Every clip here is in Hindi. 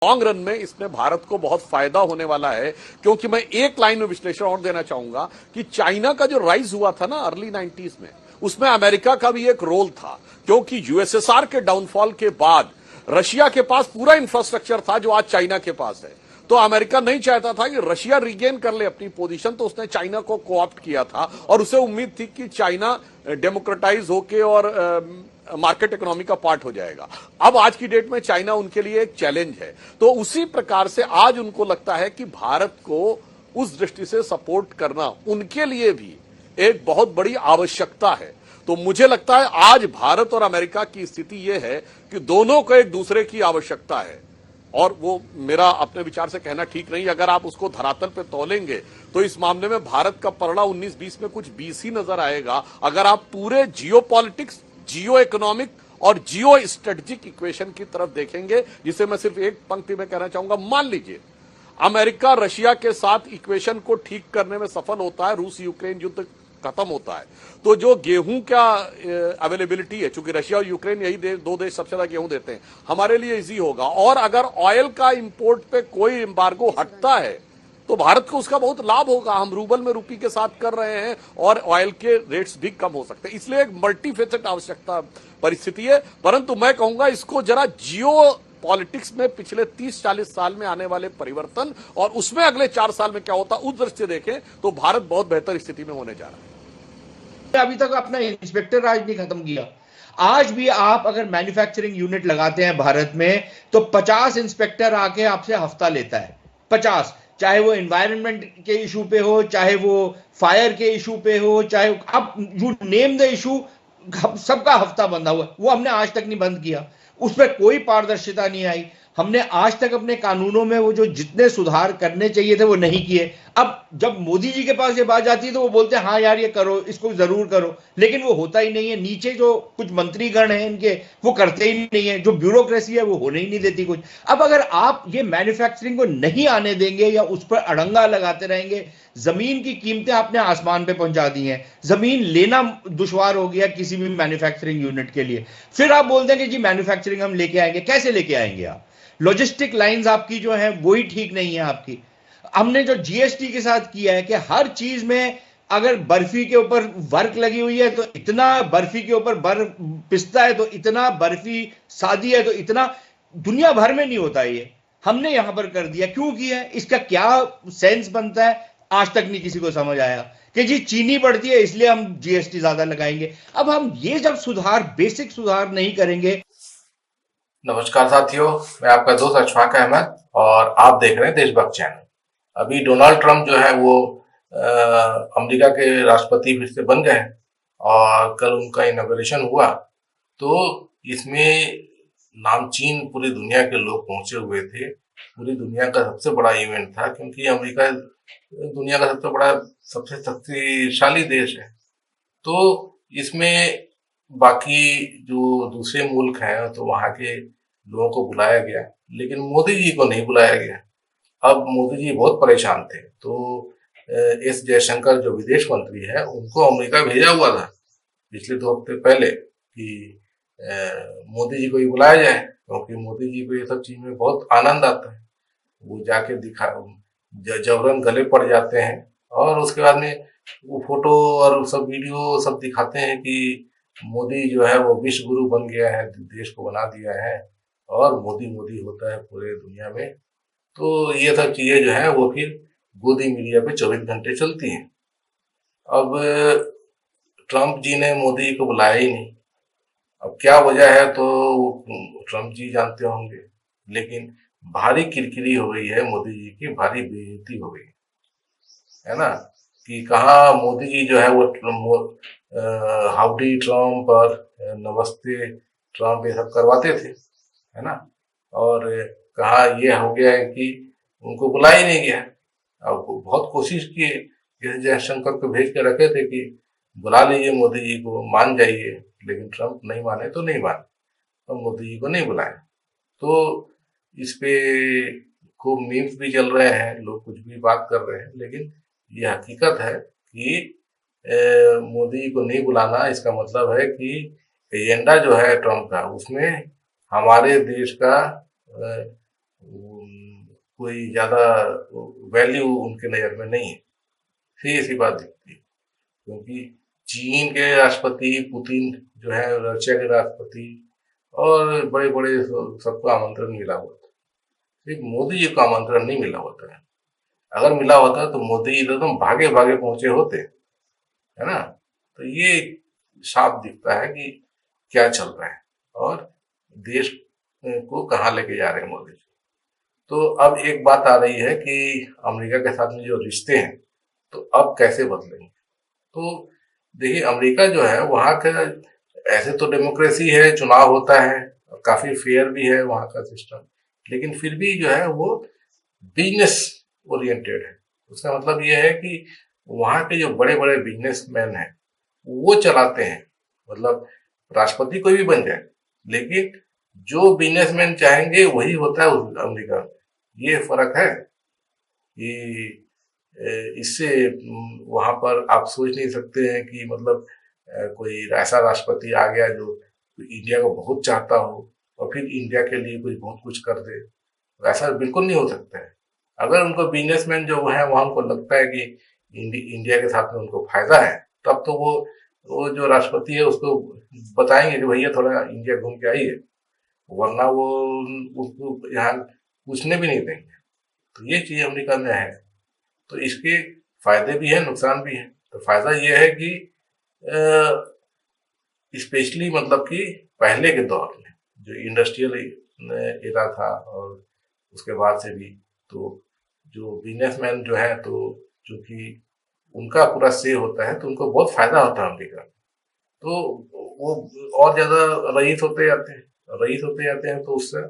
लॉन्ग रन में इसमें भारत को बहुत फायदा होने वाला है, क्योंकि मैं एक लाइन में विश्लेषण और देना चाहूंगा कि चाइना का जो राइज हुआ था ना अर्ली 90s में, उसमें अमेरिका का भी एक रोल था, क्योंकि यूएसएसआर के डाउनफॉल के बाद रशिया के पास पूरा इंफ्रास्ट्रक्चर था जो आज चाइना के पास है। तो अमेरिका नहीं चाहता था कि रशिया रिगेन कर ले अपनी पोजीशन, तो उसने चाइना को कोऑप्ट किया था और उसे उम्मीद थी कि चाइना डेमोक्रेटाइज होके और मार्केट इकोनॉमी का पार्ट हो जाएगा। अब आज की डेट में चाइना उनके लिए एक चैलेंज है, तो उसी प्रकार से आज उनको लगता है कि भारत को उस दृष्टि से सपोर्ट करना उनके लिए भी एक बहुत बड़ी आवश्यकता है। तो मुझे लगता है आज भारत और अमेरिका की स्थिति यह है कि दोनों को एक दूसरे की आवश्यकता है, और वो मेरा अपने विचार से कहना ठीक नहीं। अगर आप उसको धरातल पे तोलेंगे तो इस मामले में भारत का पलड़ा 19-20 में कुछ 20 ही नजर आएगा। अगर आप पूरे जियो पॉलिटिक्स, जियो इकोनॉमिक और जियो स्ट्रेटेजिक इक्वेशन की तरफ देखेंगे, जिसे मैं सिर्फ एक पंक्ति में कहना चाहूंगा, मान लीजिए अमेरिका रशिया के साथ इक्वेशन को ठीक करने में सफल होता है, रूस यूक्रेन युद्ध खत्म होता है, तो जो गेहूं का अवेलेबिलिटी है, चूंकि रशिया और यूक्रेन यही दो देश सबसे ज्यादा गेहूं देते हैं, हमारे लिए इजी होगा। और अगर ऑयल का इंपोर्ट पे कोई एम्बार्गो हटता है तो भारत को उसका बहुत लाभ होगा। हम रूबल में रुपी के साथ कर रहे हैं और ऑयल के रेट्स भी कम हो सकते हैं। इसलिए एक मल्टीफेसेट आवश्यकता परिस्थिति है, परंतु मैं कहूंगा इसको जरा जियो पॉलिटिक्स में पिछले 30-40 साल में आने वाले परिवर्तन और उसमें अगले 4 साल में क्या होता, उस दृष्टि से देखें तो भारत बहुत बेहतर स्थिति में होने जा रहा है। अभी तक अपना इंस्पेक्टर राज नहीं खत्म किया। आज भी आप अगर मैन्युफैक्चरिंग यूनिट लगाते हैं भारत में तो 50 इंस्पेक्टर आके आपसे हफ्ता लेता है। 50, चाहे वो एनवायरनमेंट के इशू पे हो, चाहे वो फायर के इशू पे हो, चाहे अब यू नेम द इशू, सबका हफ्ता बंधा हुआ। वो हमने आज तक नहीं बंद किया, उस पर कोई पारदर्शिता नहीं आई। हमने आज तक अपने कानूनों में वो जो जितने सुधार करने चाहिए थे वो नहीं किए। अब जब मोदी जी के पास ये बात जाती है तो वो बोलते हैं हाँ यार ये करो, इसको जरूर करो, लेकिन वो होता ही नहीं है। नीचे जो कुछ मंत्रीगण हैं इनके, वो करते ही नहीं है। जो ब्यूरोक्रेसी है वो होने ही नहीं देती कुछ। अब अगर आप ये मैन्युफैक्चरिंग को नहीं आने देंगे या उस पर अड़ंगा लगाते रहेंगे, जमीन की कीमतें आपने आसमान पे पहुंचा दी हैं, जमीन लेना दुश्वार हो गया किसी भी मैन्युफैक्चरिंग यूनिट के लिए। फिर आप बोलते हैं कि जी मैन्युफैक्चरिंग हम लेके आएंगे। कैसे लेके आएंगे आप? लॉजिस्टिक लाइंस आपकी जो है वो ही ठीक नहीं है आपकी। हमने जो जीएसटी के साथ किया है कि हर चीज में अगर बर्फी के ऊपर वर्क लगी हुई है तो इतना, बर्फी के ऊपर बर्फ पिसता है तो इतना, बर्फी शादी है तो इतना, दुनिया भर में नहीं होता ये, हमने यहां पर कर दिया। क्यों किया है? इसका क्या सेंस बनता है? आज तक नहीं किसी को समझ आया कि जी चीनी बढ़ती है इसलिए हम जीएसटी ज्यादा लगाएंगे। अब हम ये जब सुधार, बेसिक सुधार नहीं करेंगे। नमस्कार साथियों, मैं आपका दोस्त अशफाक अहमद और आप देख रहे हैं देशभक्त चैनल। अभी डोनाल्ड ट्रंप जो है वो अमेरिका के राष्ट्रपति फिर से बन गए और कल उनका इनॉग्रेशन हुआ। तो इसमें नामचीन पूरी दुनिया के लोग पहुंचे हुए थे। पूरी दुनिया का सबसे बड़ा इवेंट था, क्योंकि अमेरिका दुनिया का सबसे बड़ा, सबसे शक्तिशाली देश है। तो इसमें बाकी जो दूसरे मुल्क हैं तो वहां के लोगों को बुलाया गया, लेकिन मोदी जी को नहीं बुलाया गया। अब मोदी जी बहुत परेशान थे, तो एस जयशंकर जो विदेश मंत्री है उनको अमेरिका भेजा हुआ था पिछले 2 हफ्ते पहले कि मोदी जी को ही बुलाया जाए, क्योंकि मोदी जी को ये सब चीज में बहुत आनंद आता है। वो जाके जबरन गले पड़ जाते हैं और उसके बाद में वो फोटो और सब वीडियो सब दिखाते हैं कि मोदी जो है वो विश्व गुरु बन गया है, देश को बना दिया है और मोदी मोदी होता है पूरे दुनिया में। तो ये सब चीजें जो है वो फिर गोदी मीडिया पे 24 घंटे चलती हैं। अब ट्रंप जी ने मोदी जी को बुलाया ही नहीं। अब क्या वजह है तो ट्रंप जी जानते होंगे, लेकिन भारी किरकिरी हो गई है मोदी जी की, भारी बेइज्जती हो गई है ना, कि कहा मोदी जी जो है वो हाउडी ट्रम्प और नमस्ते ट्रम्प ये सब करवाते थे, है ना। और कहा ये हो गया है कि उनको बुला ही नहीं गया। अब बहुत कोशिश की, जैसे जयशंकर को भेज के रखे थे कि बुला लीजिए मोदी जी को, मान जाइए, लेकिन ट्रम्प नहीं माने तो नहीं माने, तो मोदी जी को नहीं बुलाए। तो इस पे खूब मीम्स भी चल रहे हैं, लोग कुछ भी बात कर रहे हैं, लेकिन ये हकीकत है कि मोदी जी को नहीं बुलाना, इसका मतलब है कि एजेंडा जो है ट्रम्प का, उसमें हमारे देश का कोई ज्यादा वैल्यू उनके नजर में नहीं है। सीधी सी बात दिखती है, क्योंकि चीन के राष्ट्रपति पुतिन जो है, रशिया के राष्ट्रपति और बड़े बड़े सबको आमंत्रण मिला हुआ था। सिर्फ मोदी जी को आमंत्रण नहीं मिला होता है। अगर मिला होता तो मोदी जी एकदम भागे भागे पहुंचे होते, है ना। तो ये साफ दिखता है कि क्या चल रहा है और देश को कहाँ लेके जा रहे हैं मोदी जी। तो अब एक बात आ रही है कि अमेरिका के साथ में जो रिश्ते हैं तो अब कैसे बदलेंगे। तो देखिए, अमेरिका जो है वहाँ का ऐसे तो डेमोक्रेसी है, चुनाव होता है, काफी फेयर भी है वहाँ का सिस्टम, लेकिन फिर भी जो है वो बिजनेस ओरिएंटेड है। उसका मतलब ये है कि वहाँ के जो बड़े बड़े बिजनेसमैन हैं वो चलाते हैं, मतलब राष्ट्रपति कोई भी बन जाए, लेकिन जो बिजनेसमैन चाहेंगे वही होता है उस अमेरिका में। ये फर्क है कि इससे वहां पर आप सोच नहीं सकते हैं कि मतलब कोई ऐसा राष्ट्रपति आ गया जो इंडिया को बहुत चाहता हो और फिर इंडिया के लिए कुछ बहुत कुछ कर दे। ऐसा बिल्कुल नहीं हो सकता है। अगर उनको बिजनेसमैन जो है वहां उनको लगता है कि इंडिया के साथ में उनको फायदा है, तब तो वो जो राष्ट्रपति है उसको बताएंगे कि भैया थोड़ा इंडिया घूम के आइए, वरना वो उसको यहाँ पूछने भी नहीं देंगे। तो ये चीज अमेरिका में है। तो इसके फायदे भी है, नुकसान भी है। तो फायदा ये है कि स्पेशली मतलब कि पहले के दौर में जो इंडस्ट्रियल एरा था और उसके बाद से भी, तो जो बिजनेसमैन जो है, तो चूंकि उनका पूरा से होता है तो उनको बहुत फायदा होता है अमेरिका में। तो वो और ज्यादा रईस होते जाते हैं, तो उससे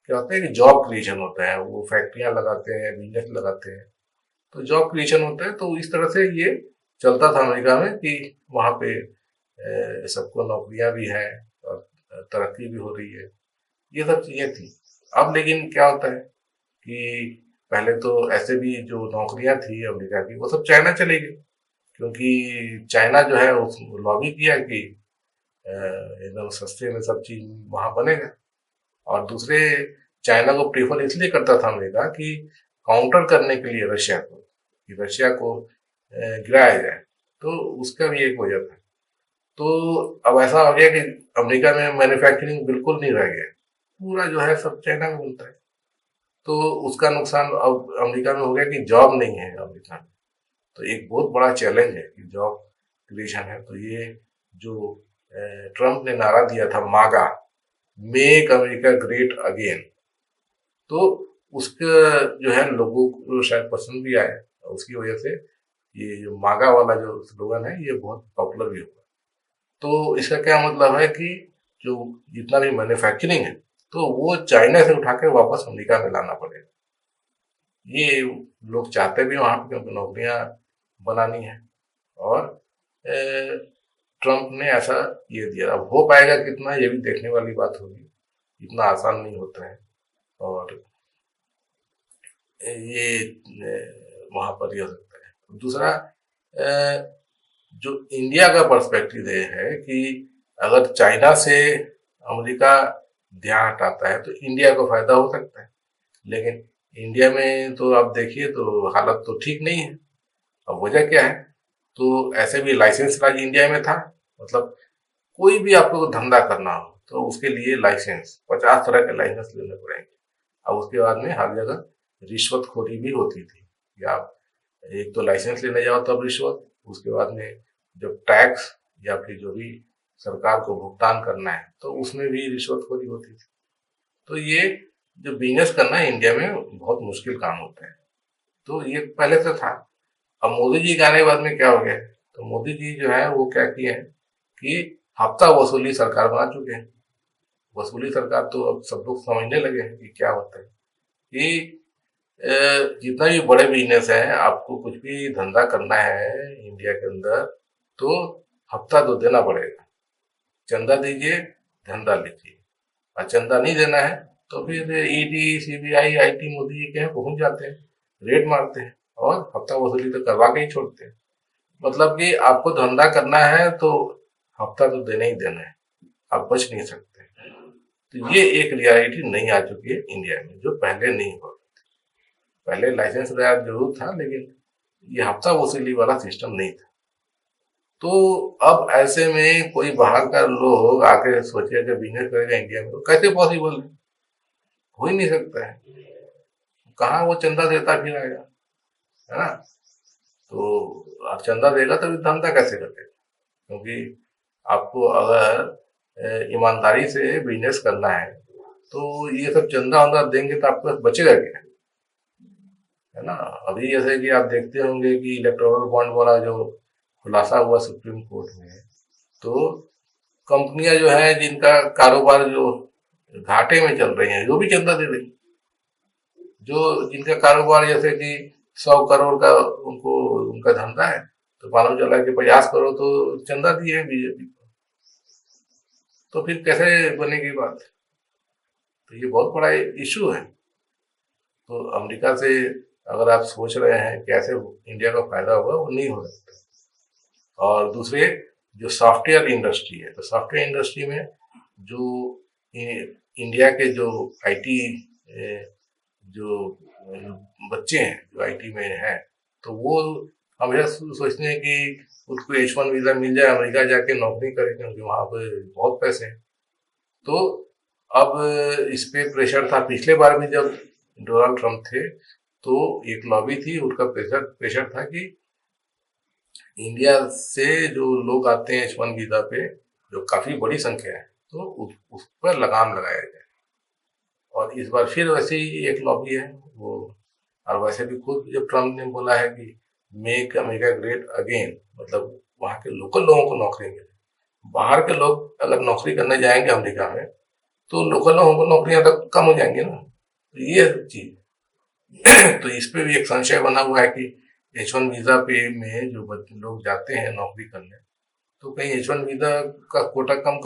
क्या होता है कि जॉब क्रिएशन होता है। वो फैक्ट्रियां लगाते हैं, बिजनेस लगाते हैं, तो जॉब क्रिएशन होता है। तो इस तरह से ये चलता था अमेरिका में कि वहाँ पे सबको नौकरियां भी हैं और तरक्की भी हो रही है। ये सब चीजें थी। अब लेकिन क्या होता है कि पहले तो ऐसे भी जो नौकरियां थी अमेरिका की वो सब चाइना चली गई, क्योंकि चाइना जो है उस लॉबी किया कि एकदम सस्ते में सब चीज वहां बनेगा। और दूसरे, चाइना को प्रेफर इसलिए करता था अमेरिका कि काउंटर करने के लिए रशिया को, कि रशिया को गिराया जाए। तो उसका भी एक वजह था। तो अब ऐसा हो गया कि अमेरिका में मैन्युफैक्चरिंग बिल्कुल नहीं रह गया, पूरा जो है सब चाइना में बनता है। तो उसका नुकसान अब अमेरिका में हो गया कि जॉब नहीं है अमेरिका में। तो एक बहुत बड़ा चैलेंज है कि जॉब क्रिएशन है। तो ये जो ट्रम्प ने नारा दिया था मागा, मेक अमेरिका ग्रेट अगेन, तो उसका जो है लोगों को शायद पसंद भी आया, और उसकी वजह से ये जो मागा वाला जो स्लोगन है ये बहुत पॉपुलर भी हुआ। तो इसका क्या मतलब है कि जो जितना भी मैन्युफैक्चरिंग है तो वो चाइना से उठा के वापस अमेरिका में लाना पड़ेगा। ये लोग चाहते भी वहां पे नौकरियां बनानी है, और ट्रम्प ने ऐसा ये दिया। अब हो पाएगा कितना, ये भी देखने वाली बात होगी। इतना आसान नहीं होता है। और ये वहां पर ये हो सकता है। दूसरा, जो इंडिया का पर्सपेक्टिव ये है कि अगर चाइना से अमेरिका ध्यान हटाता है तो इंडिया को फायदा हो सकता है। लेकिन इंडिया में तो आप देखिए तो हालत तो ठीक नहीं है। अब वजह क्या है, तो ऐसे भी लाइसेंस राज इंडिया में था। मतलब कोई भी आपको धंधा करना हो तो उसके लिए लाइसेंस, 50 तरह के लाइसेंस लेने पड़ेंगे। अब उसके बाद में हर जगह रिश्वतखोरी भी होती थी कि आप एक तो लाइसेंस लेने जाओ तब रिश्वत, उसके बाद में जब टैक्स या फिर जो भी सरकार को भुगतान करना है तो उसमें भी रिश्वतखोरी होती थी। तो ये जो बिजनेस करना है इंडिया में बहुत मुश्किल काम होता है। तो ये पहले से था। अब मोदी जी के आने के बाद में क्या हो गया, तो मोदी जी जो है वो क्या किए हैं कि हफ्ता वसूली सरकार बना चुके हैं। वसूली सरकार तो अब सब लोग समझने लगे हैं कि क्या होता है कि जितना भी बड़े बिजनेस है, आपको कुछ भी धंधा करना है इंडिया के अंदर तो हफ्ता तो देना पड़ेगा। चंदा दीजिए, धंधा लीजिए। और चंदा नहीं देना है तो फिर ED, CBI, IT Modi ji के यहाँ पहुंच जाते हैं, रेड मारते हैं और हफ्ता वसूली तो करवा के ही छोड़ते हैं। मतलब कि आपको धंधा करना है तो हफ्ता तो देना ही देना है, आप बच नहीं सकते। तो ये एक रियलिटी नहीं आ चुकी है इंडिया में, जो पहले नहीं हुआ। पहले लाइसेंस जरूर था, लेकिन ये हफ्ता वसूली वाला सिस्टम नहीं था। तो अब ऐसे में कोई बाहर का लोग आके सोचेगा बिजनेस करेगा इंडिया में, तो कैसे पॉसिबल है? हो ही नहीं सकता है। कहाँ वो चंदा देता फिर आएगा, है ना? तो आप चंदा देगा तो धंधा कैसे करेगा? क्योंकि आपको अगर ईमानदारी से बिजनेस करना है तो ये सब चंदा वंदा देंगे तो आपके पास बचेगा क्या, है ना? अभी जैसे कि आप देखते होंगे कि इलेक्टोरल बॉन्ड वाला जो खुलासा हुआ सुप्रीम कोर्ट में, तो कंपनियां जो है जिनका कारोबार जो घाटे में चल रही है, जो भी चंदा दे रही, जो जिनका कारोबार जैसे कि 100 करोड़ का उनको उनका धंधा है, तो मालूम चला कि 50 करोड़ तो चंदा दिए है बीजेपी को, तो फिर कैसे बनेगी बात? तो ये बहुत बड़ा इशू है। तो अमेरिका से अगर आप सोच रहे हैं कैसे इंडिया का फायदा होगा, वो नहीं हो सकता। और दूसरे जो सॉफ्टवेयर इंडस्ट्री है, तो सॉफ्टवेयर इंडस्ट्री में जो इंडिया के जो आईटी जो बच्चे हैं जो आईटी में हैं, तो वो हमेशा सोचते हैं कि उसको H1 वीजा मिल जाए, अमेरिका जाके नौकरी करे, क्योंकि वहां पे बहुत पैसे हैं। तो अब इस पे प्रेशर था पिछले बार भी जब डोनाल्ड ट्रंप थे, तो एक लॉबी थी, उनका प्रेशर प्रेशर था कि इंडिया से जो लोग आते हैं H1 वीजा पे, जो काफी बड़ी संख्या है, तो उस पर लगाम लगाया जाए। और इस बार फिर वैसे ही एक लॉबी है वो, और वैसे भी खुद जब ट्रम्प ने बोला है कि मेक अमेरिका ग्रेट अगेन, मतलब वहां के लोकल लोगों को नौकरी मिले। बाहर के लोग अगर नौकरी करने जाएंगे अमेरिका में, तो लोकल लोगों को नौकरियां तो कम हो जाएंगी ना। तो ये चीज तो इस पे भी एक संशय बना हुआ है कि H1 वीजा पे में जो लोग जाते हैं नौकरी करने, तो कहीं H1 वीजा का कोटा कम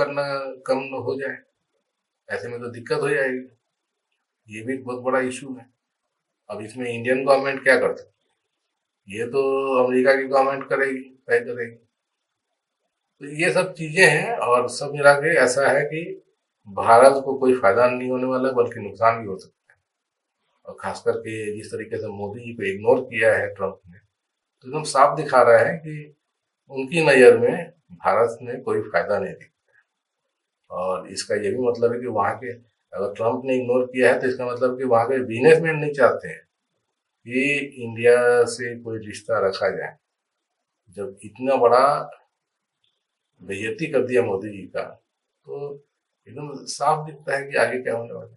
न हो जाए, ऐसे में तो दिक्कत हो जाएगी। ये भी एक बहुत बड़ा इशू है। अब इसमें इंडियन गवर्नमेंट क्या कर सकती है? ये तो अमेरिका की गवर्नमेंट करेगी, तय करेगी। तो ये सब चीजें हैं, और सब मिला के ऐसा है कि भारत को कोई फायदा नहीं होने वाला, बल्कि नुकसान भी हो सकता है। और खास करके जिस तरीके से मोदी जी को इग्नोर किया है ट्रंप ने, तो एकदम साफ दिखा रहा है कि उनकी नजर में भारत में कोई फायदा नहीं दिखता। और इसका ये भी मतलब है कि वहां के, अगर ट्रंप ने इग्नोर किया है, तो इसका मतलब कि वहां के बिजनेसमैन नहीं चाहते हैं कि इंडिया से कोई रिश्ता रखा जाए। जब इतना बड़ा बेइज्जती कर दिया मोदी जी का, तो एकदम साफ दिखता है कि आगे क्या होने वाला है।